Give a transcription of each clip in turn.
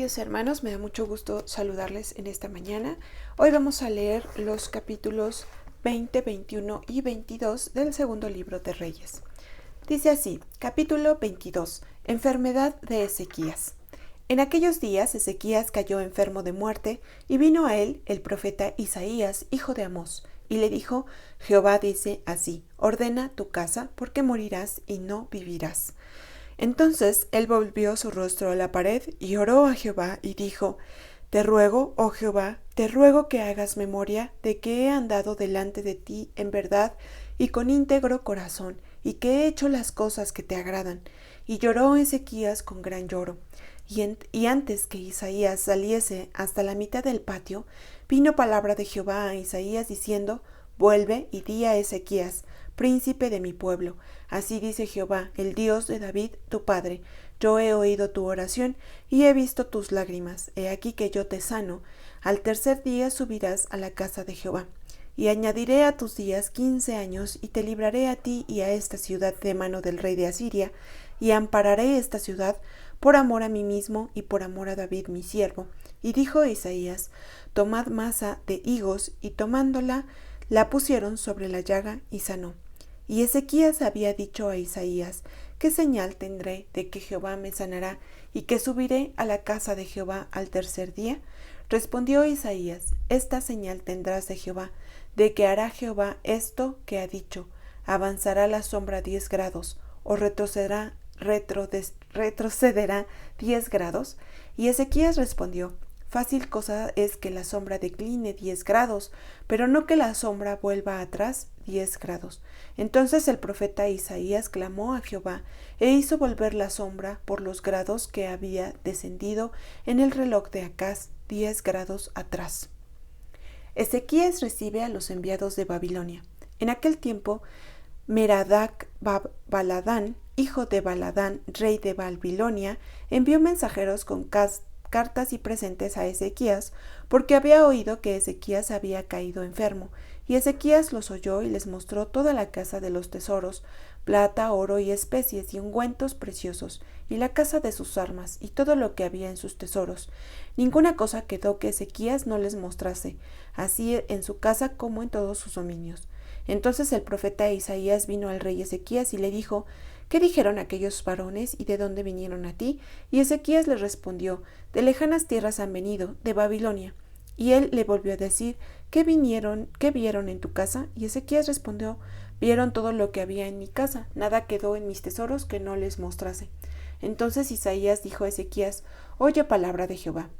queridos hermanos, me da mucho gusto saludarles en esta mañana. Hoy vamos a leer los capítulos 20, 21 y 22 del segundo libro de Reyes. Dice así, capítulo 22, enfermedad de Ezequías. En aquellos días Ezequías cayó enfermo de muerte, y vino a él el profeta Isaías, hijo de Amós, y le dijo, Jehová dice así, ordena tu casa, porque morirás y no vivirás. Entonces él volvió su rostro a la pared y oró a Jehová y dijo, Te ruego, oh Jehová, te ruego que hagas memoria de que he andado delante de ti en verdad y con íntegro corazón, y que he hecho las cosas que te agradan. Y lloró Ezequías con gran lloro. Y antes que Isaías saliese hasta la mitad del patio, vino palabra de Jehová a Isaías diciendo, Vuelve y di a Ezequías, príncipe de mi pueblo. Así dice Jehová, el Dios de David, tu padre. Yo he oído tu oración y he visto tus lágrimas. He aquí que yo te sano. Al tercer día subirás a la casa de Jehová. Y añadiré a tus días 15 años, y te libraré a ti y a esta ciudad de mano del rey de Asiria, y ampararé esta ciudad por amor a mí mismo y por amor a David mi siervo. Y dijo Isaías, Tomad masa de higos, y tomándola, la pusieron sobre la llaga y sanó. Y Ezequías había dicho a Isaías, ¿qué señal tendré de que Jehová me sanará y que subiré a la casa de Jehová al tercer día? Respondió Isaías, esta señal tendrás de Jehová, de que hará Jehová esto que ha dicho, avanzará la sombra 10 grados, o retrocederá 10 grados. Y Ezequías respondió, Fácil cosa es que la sombra decline 10 grados, pero no que la sombra vuelva atrás 10 grados. Entonces el profeta Isaías clamó a Jehová, e hizo volver la sombra por los grados que había descendido en el reloj de Acaz 10 grados atrás. Ezequías recibe a los enviados de Babilonia. En aquel tiempo, Merodach-Baladán, hijo de Baladán, rey de Babilonia, envió mensajeros con cartas y presentes a Ezequías, porque había oído que Ezequías había caído enfermo, y Ezequías los oyó y les mostró toda la casa de los tesoros, plata, oro y especies y ungüentos preciosos, y la casa de sus armas, y todo lo que había en sus tesoros. Ninguna cosa quedó que Ezequías no les mostrase, así en su casa como en todos sus dominios. Entonces el profeta Isaías vino al rey Ezequías y le dijo, ¿Qué dijeron aquellos varones y de dónde vinieron a ti? Y Ezequías le respondió, De lejanas tierras han venido, de Babilonia. Y él le volvió a decir, ¿Qué vieron en tu casa? Y Ezequías respondió, Vieron todo lo que había en mi casa, nada quedó en mis tesoros que no les mostrase. Entonces Isaías dijo a Ezequías, Oye palabra de Jehová.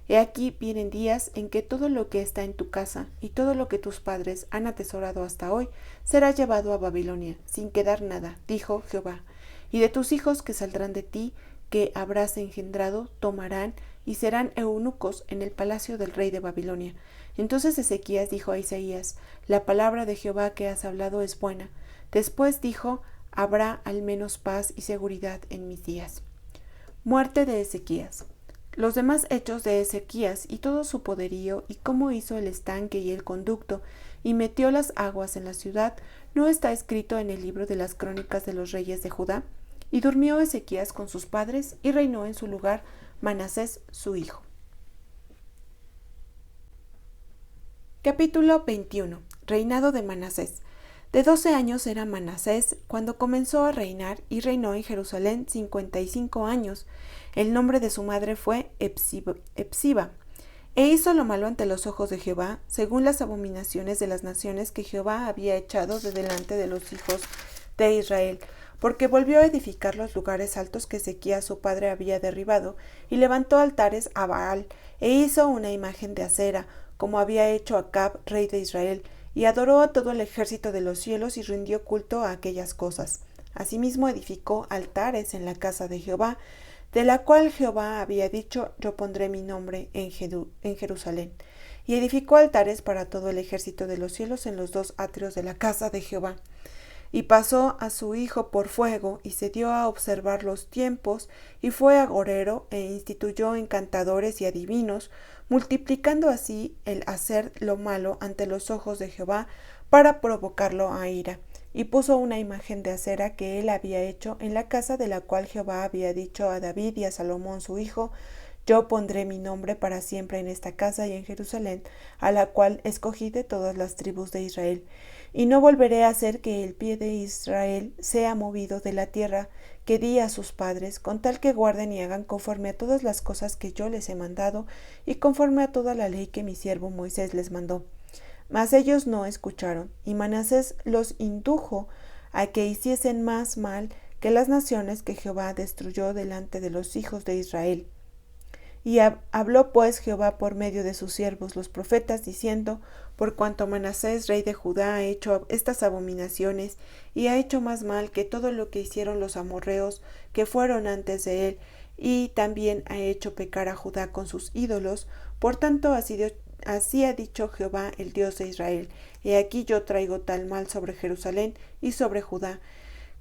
He aquí vienen días en que todo lo que está en tu casa y todo lo que tus padres han atesorado hasta hoy será llevado a Babilonia, sin quedar nada, dijo Jehová. Y de tus hijos que saldrán de ti, que habrás engendrado, tomarán y serán eunucos en el palacio del rey de Babilonia. Entonces Ezequías dijo a Isaías, La palabra de Jehová que has hablado es buena. Después dijo, Habrá al menos paz y seguridad en mis días. Muerte de Ezequías. Los demás hechos de Ezequías y todo su poderío y cómo hizo el estanque y el conducto y metió las aguas en la ciudad, ¿no está escrito en el libro de las crónicas de los reyes de Judá? Y durmió Ezequías con sus padres y reinó en su lugar Manasés su hijo. Capítulo 21. Reinado de Manasés. De 12 años era Manasés cuando comenzó a reinar y reinó en Jerusalén 55 años. El nombre de su madre fue Epsiba. E hizo lo malo ante los ojos de Jehová, según las abominaciones de las naciones que Jehová había echado de delante de los hijos de Israel, porque volvió a edificar los lugares altos que Ezequías su padre había derribado, y levantó altares a Baal, e hizo una imagen de acera, como había hecho Acab, rey de Israel, y adoró a todo el ejército de los cielos y rindió culto a aquellas cosas. Asimismo edificó altares en la casa de Jehová, de la cual Jehová había dicho, yo pondré mi nombre en Jerusalén. Y edificó altares para todo el ejército de los cielos en los 2 atrios de la casa de Jehová. Y pasó a su hijo por fuego, y se dio a observar los tiempos, y fue agorero, e instituyó encantadores y adivinos, multiplicando así el hacer lo malo ante los ojos de Jehová, para provocarlo a ira. Y puso una imagen de acera que él había hecho en la casa de la cual Jehová había dicho a David y a Salomón su hijo, yo pondré mi nombre para siempre en esta casa y en Jerusalén, a la cual escogí de todas las tribus de Israel. Y no volveré a hacer que el pie de Israel sea movido de la tierra que di a sus padres, con tal que guarden y hagan conforme a todas las cosas que yo les he mandado, y conforme a toda la ley que mi siervo Moisés les mandó. Mas ellos no escucharon, y Manasés los indujo a que hiciesen más mal que las naciones que Jehová destruyó delante de los hijos de Israel. Y habló pues Jehová por medio de sus siervos los profetas, diciendo: por cuanto Manasés, rey de Judá, ha hecho estas abominaciones, y ha hecho más mal que todo lo que hicieron los amorreos que fueron antes de él, y también ha hecho pecar a Judá con sus ídolos, por tanto así ha dicho Jehová, el Dios de Israel: he aquí yo traigo tal mal sobre Jerusalén y sobre Judá,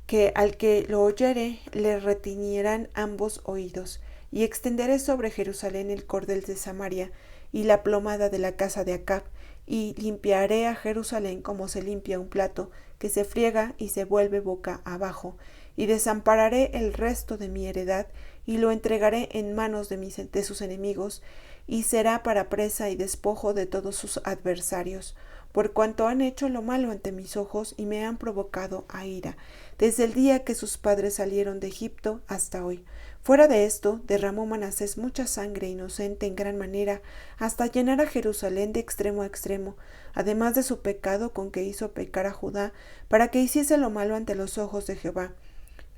que al que lo oyere le retiñirán ambos oídos. Y extenderé sobre Jerusalén el cordel de Samaria y la plomada de la casa de Acab, y limpiaré a Jerusalén como se limpia un plato que se friega y se vuelve boca abajo, y desampararé el resto de mi heredad, y lo entregaré en manos de sus enemigos, y será para presa y despojo de todos sus adversarios, por cuanto han hecho lo malo ante mis ojos y me han provocado a ira, desde el día que sus padres salieron de Egipto hasta hoy. Fuera de esto, derramó Manasés mucha sangre inocente en gran manera, hasta llenar a Jerusalén de extremo a extremo, además de su pecado con que hizo pecar a Judá, para que hiciese lo malo ante los ojos de Jehová.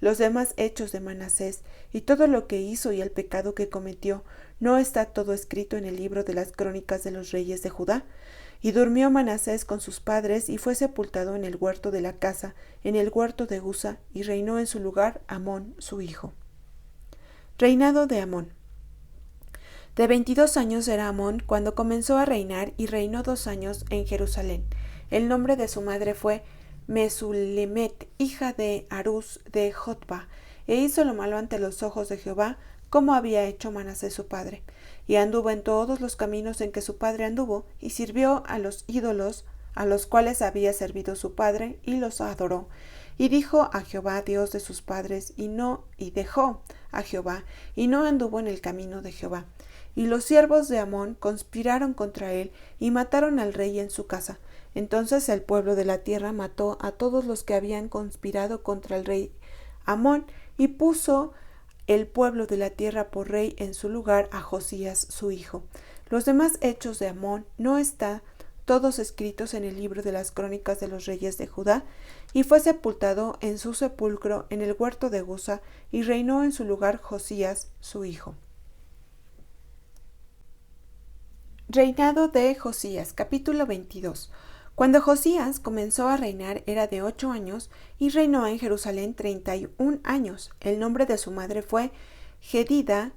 Los demás hechos de Manasés, y todo lo que hizo y el pecado que cometió, ¿no está todo escrito en el libro de las crónicas de los reyes de Judá? Y durmió Manasés con sus padres, y fue sepultado en el huerto de la casa, en el huerto de Uza, y reinó en su lugar Amón su hijo. Reinado de Amón. De 22 años era Amón cuando comenzó a reinar, y reinó 2 años en Jerusalén. El nombre de su madre fue Mesulemet, hija de Haruz de Jotba, e hizo lo malo ante los ojos de Jehová, como había hecho Manasés su padre. Y anduvo en todos los caminos en que su padre anduvo, y sirvió a los ídolos a los cuales había servido su padre, y los adoró. Y dijo a Jehová, Dios de sus padres, y dejó a Jehová, y no anduvo en el camino de Jehová. Y los siervos de Amón conspiraron contra él, y mataron al rey en su casa. Entonces el pueblo de la tierra mató a todos los que habían conspirado contra el rey Amón, y puso el pueblo de la tierra por rey en su lugar a Josías su hijo. Los demás hechos de Amón no están todos escritos en el libro de las crónicas de los reyes de Judá, y fue sepultado en su sepulcro en el huerto de Uza, y reinó en su lugar Josías su hijo. Reinado de Josías, capítulo 22. Cuando Josías comenzó a reinar era de 8 años, y reinó en Jerusalén 31 años. El nombre de su madre fue Jedida,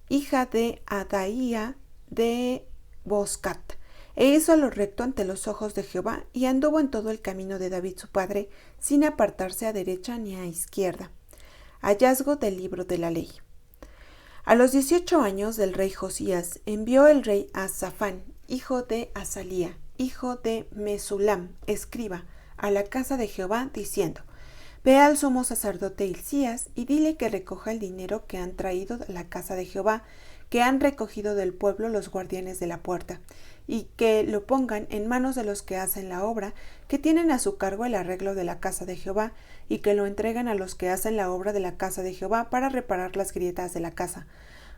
hija de Adaía de Boscat. E hizo lo recto ante los ojos de Jehová, y anduvo en todo el camino de David su padre, sin apartarse a derecha ni a izquierda. Hallazgo del libro de la ley. A los 18 años del rey Josías, envió el rey a Safán, hijo de Azalía, hijo de Mesulam, escriba, a la casa de Jehová, diciendo: Ve al sumo sacerdote Hilcías, y dile que recoja el dinero que han traído de la casa de Jehová, que han recogido del pueblo los guardianes de la puerta, y que lo pongan en manos de los que hacen la obra, que tienen a su cargo el arreglo de la casa de Jehová, y que lo entreguen a los que hacen la obra de la casa de Jehová para reparar las grietas de la casa,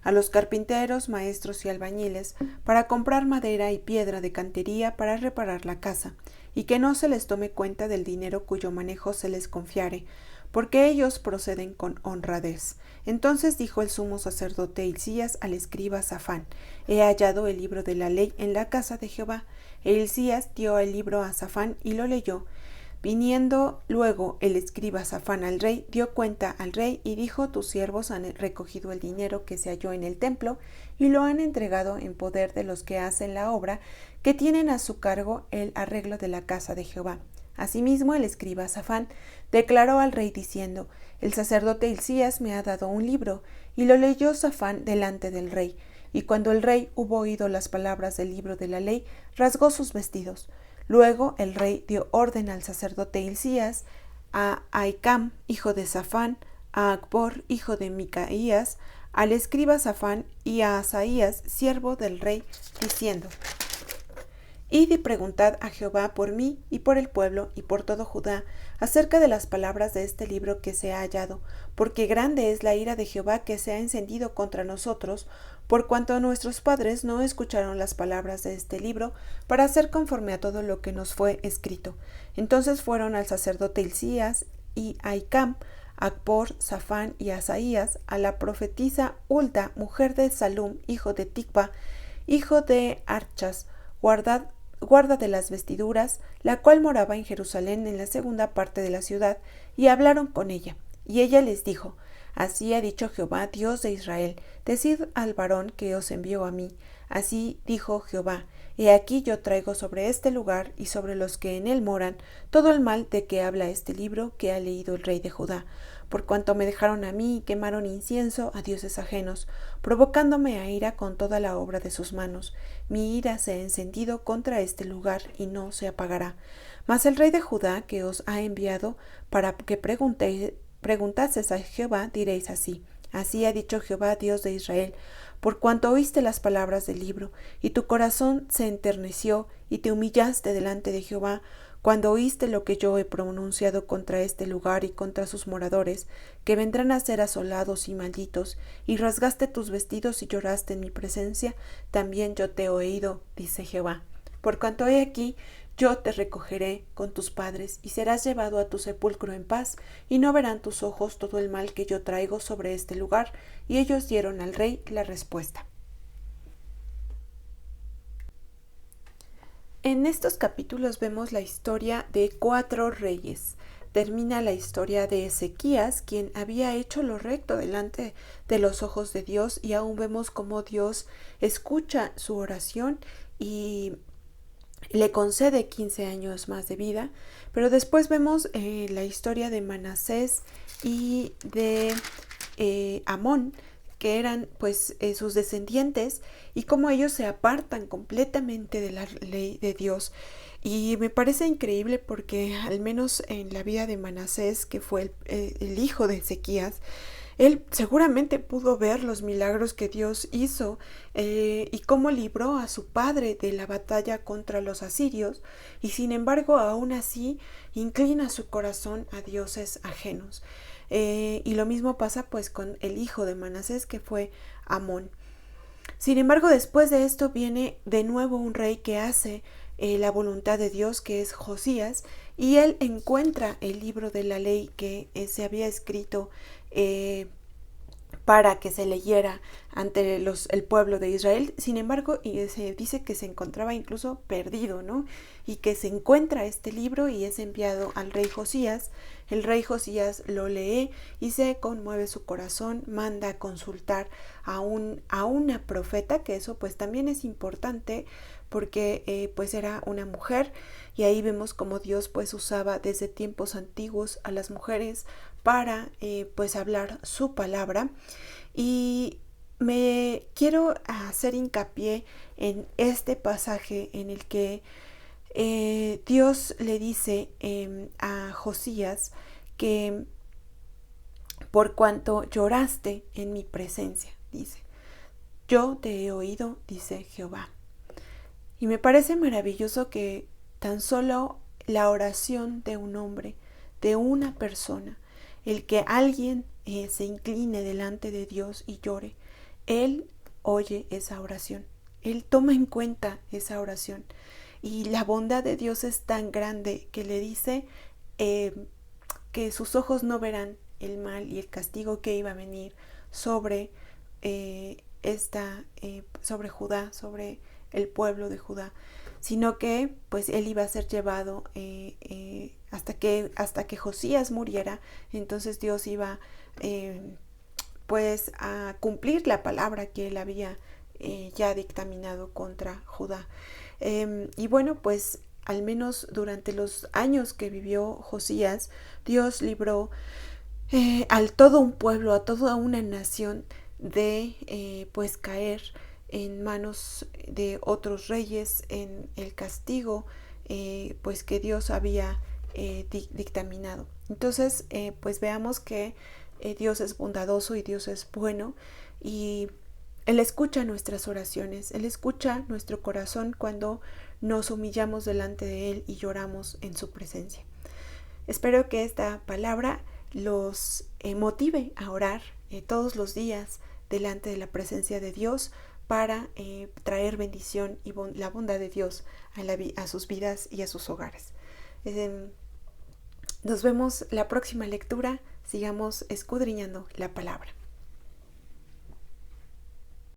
a los carpinteros, maestros y albañiles, para comprar madera y piedra de cantería para reparar la casa, y que no se les tome cuenta del dinero cuyo manejo se les confiare, porque ellos proceden con honradez. Entonces dijo el sumo sacerdote Hilcías al escriba Safán: He hallado el libro de la ley en la casa de Jehová. E Hilcías dio el libro a Safán y lo leyó. Viniendo luego el escriba Safán al rey, dio cuenta al rey y dijo: Tus siervos han recogido el dinero que se halló en el templo y lo han entregado en poder de los que hacen la obra, que tienen a su cargo el arreglo de la casa de Jehová. Asimismo el escriba Safán declaró al rey diciendo: El sacerdote Hilcías me ha dado un libro. Y lo leyó Safán delante del rey. Y cuando el rey hubo oído las palabras del libro de la ley, rasgó sus vestidos. Luego el rey dio orden al sacerdote Hilcías, a Ahicam, hijo de Safán, a Acbor, hijo de Micaías, al escriba Safán y a Asaías, siervo del rey, diciendo: Id y preguntad a Jehová por mí y por el pueblo y por todo Judá acerca de las palabras de este libro que se ha hallado, porque grande es la ira de Jehová que se ha encendido contra nosotros, por cuanto nuestros padres no escucharon las palabras de este libro para hacer conforme a todo lo que nos fue escrito. Entonces fueron al sacerdote Hilcías y a Ahicam, a Acbor, Safán y Asaías, a la profetisa Hulda, mujer de Salum, hijo de Ticva, hijo de Archas, guarda de las vestiduras, la cual moraba en Jerusalén en la segunda parte de la ciudad, y hablaron con ella. Y ella les dijo: Así ha dicho Jehová, Dios de Israel: Decid al varón que os envió a mí. Así dijo Jehová: He aquí yo traigo sobre este lugar y sobre los que en él moran todo el mal de que habla este libro que ha leído el rey de Judá, por cuanto me dejaron a mí y quemaron incienso a dioses ajenos, provocándome a ira con toda la obra de sus manos. Mi ira se ha encendido contra este lugar y no se apagará. Mas el rey de Judá, que os ha enviado para que preguntases a Jehová, diréis así: Así ha dicho Jehová, Dios de Israel: Por cuanto oíste las palabras del libro, y tu corazón se enterneció, y te humillaste delante de Jehová, cuando oíste lo que yo he pronunciado contra este lugar y contra sus moradores, que vendrán a ser asolados y malditos, y rasgaste tus vestidos y lloraste en mi presencia, también yo te he oído, dice Jehová. Por cuanto he aquí, yo te recogeré con tus padres, y serás llevado a tu sepulcro en paz, y no verán tus ojos todo el mal que yo traigo sobre este lugar. Y ellos dieron al rey la respuesta. En estos capítulos vemos la historia de 4 reyes. Termina la historia de Ezequías, quien había hecho lo recto delante de los ojos de Dios, y aún vemos cómo Dios escucha su oración y le concede 15 años más de vida. Pero después vemos la historia de Manasés y de Amón, que eran pues sus descendientes, y cómo ellos se apartan completamente de la ley de Dios. Y me parece increíble porque al menos en la vida de Manasés, que fue el hijo de Ezequías, él seguramente pudo ver los milagros que Dios hizo y cómo libró a su padre de la batalla contra los asirios, y sin embargo aún así inclina su corazón a dioses ajenos. Y lo mismo pasa pues con el hijo de Manasés, que fue Amón. Sin embargo, después de esto viene de nuevo un rey que hace la voluntad de Dios, que es Josías, y él encuentra el libro de la ley que se había escrito para que se leyera ante el pueblo de Israel. Sin embargo, se dice que se encontraba incluso perdido, ¿no? Y que se encuentra este libro y es enviado al rey Josías. El rey Josías lo lee y se conmueve su corazón, manda a consultar a una profeta, que eso pues también es importante porque pues era una mujer, y ahí vemos cómo Dios pues usaba desde tiempos antiguos a las mujeres para pues hablar su palabra. Y me quiero hacer hincapié en este pasaje en el que Dios le dice a Josías que por cuanto lloraste en mi presencia, dice, yo te he oído, dice Jehová. Y me parece maravilloso que tan solo la oración de un hombre, de una persona, el que alguien se incline delante de Dios y llore, Él oye esa oración, Él toma en cuenta esa oración. Y la bondad de Dios es tan grande que le dice que sus ojos no verán el mal y el castigo que iba a venir sobre sobre Judá, sobre el pueblo de Judá, sino que pues él iba a ser llevado hasta que Josías muriera. Entonces Dios iba pues a cumplir la palabra que él había ya dictaminado contra Judá. Y bueno, pues al menos durante los años que vivió Josías, Dios libró al todo un pueblo, a toda una nación de pues caer en manos de otros reyes, en el castigo pues que Dios había dictaminado. Entonces pues veamos que Dios es bondadoso y Dios es bueno, y Él escucha nuestras oraciones, Él escucha nuestro corazón cuando nos humillamos delante de Él y lloramos en su presencia. Espero que esta palabra los motive a orar todos los días delante de la presencia de Dios para traer bendición y la bondad de Dios a sus vidas y a sus hogares. Nos vemos la próxima lectura. Sigamos escudriñando la palabra.